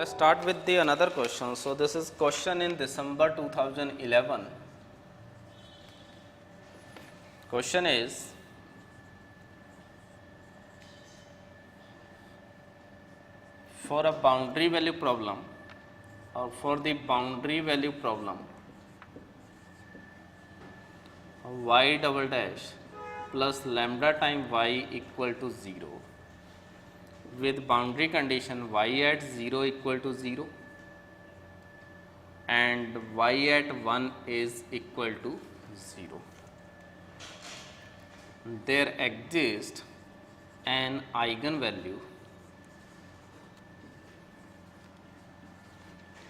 Let's start with the another question. So this is question in December 2011. Question is, for a boundary value problem or for the boundary value problem, y double dash plus lambda time y equal to 0 with boundary condition y at 0 equal to 0 and y at 1 is equal to 0. There exists an eigenvalue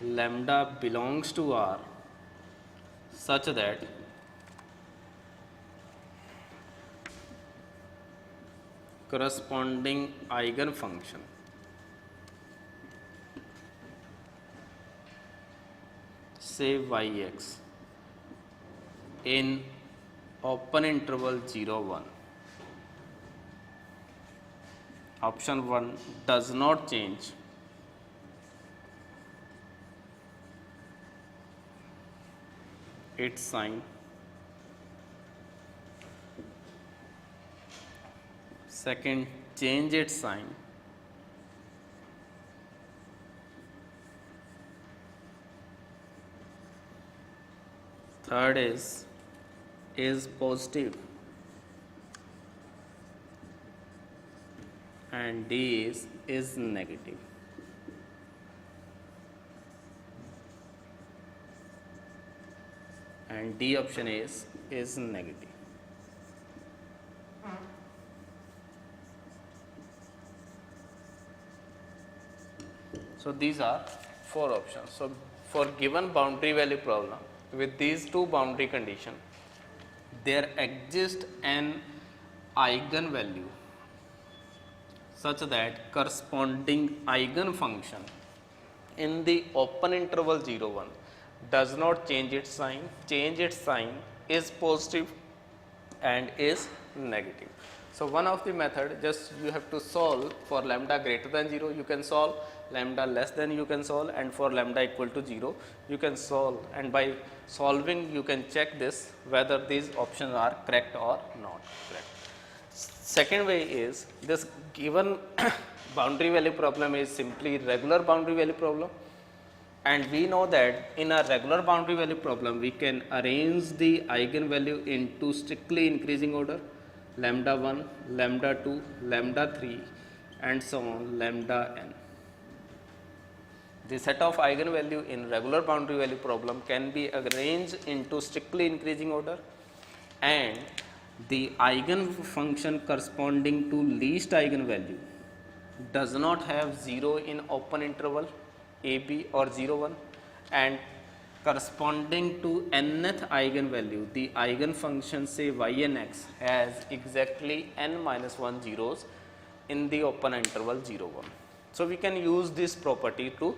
lambda belongs to R such that corresponding eigenfunction say yx in open interval 0 1, option 1 does not change its sign, second change its sign, third is positive, and D is negative. And D option is negative. So these are four options. So for given boundary value problem with these two boundary conditions, there exists an eigenvalue such that corresponding eigenfunction in the open interval 0 1 does not change its sign, is positive and is negative. So one of the method, just you have to solve for lambda greater than 0 you can solve, lambda less than you can solve, and for lambda equal to 0 you can solve, and by solving you can check this whether these options are correct or not correct. Second way is, this given boundary value problem is simply regular boundary value problem, and we know that in a regular boundary value problem we can arrange the eigenvalue into strictly increasing order, lambda 1, lambda 2, lambda 3 and so on, lambda n. The set of eigenvalue in regular boundary value problem can be arranged into strictly increasing order, and the eigenfunction corresponding to least eigenvalue does not have 0 in open interval a b or 0 1, and corresponding to nth eigenvalue, the eigenfunction say yn x has exactly n minus 1 zeros in the open interval 0 1. So we can use this property to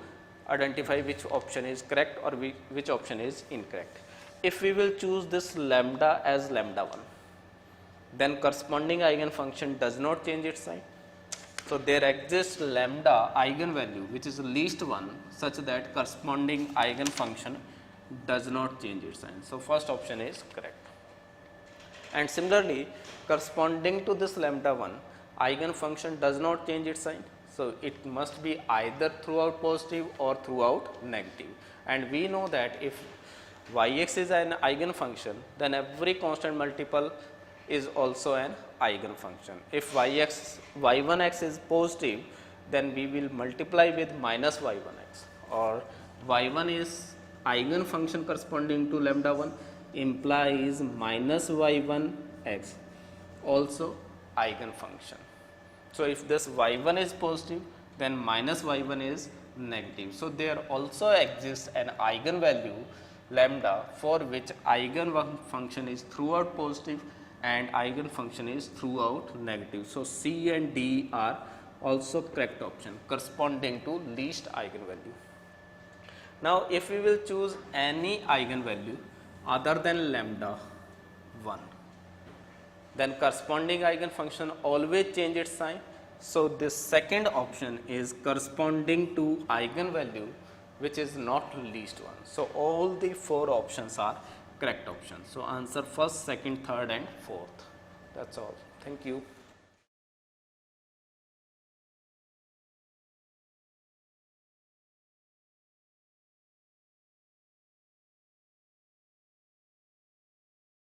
identify which option is correct or which option is incorrect. If we will choose this lambda as lambda 1, then corresponding eigenfunction does not change its sign. So there exists lambda eigenvalue which is least one such that corresponding eigenfunction does not change its sign. So first option is correct. And similarly, corresponding to this lambda 1, eigenfunction does not change its sign. So it must be either throughout positive or throughout negative. And we know that if yx is an eigenfunction, then every constant multiple is also an eigenfunction. If y1x is positive, then we will multiply with minus y1x, or y1 is eigenfunction corresponding to lambda 1 implies minus y1x also eigenfunction. So if this y1 is positive, then minus y1 is negative. So there also exists an eigenvalue lambda for which eigenfunction is throughout positive and eigenfunction is throughout negative. So C and D are also correct option corresponding to least eigenvalue. Now if we will choose any eigenvalue other than lambda 1, then corresponding eigenfunction always change its sign, So this second option is corresponding to eigenvalue which is not least one. So all the 4 options are correct options. So answer first, second, third and fourth. That's all. Thank you.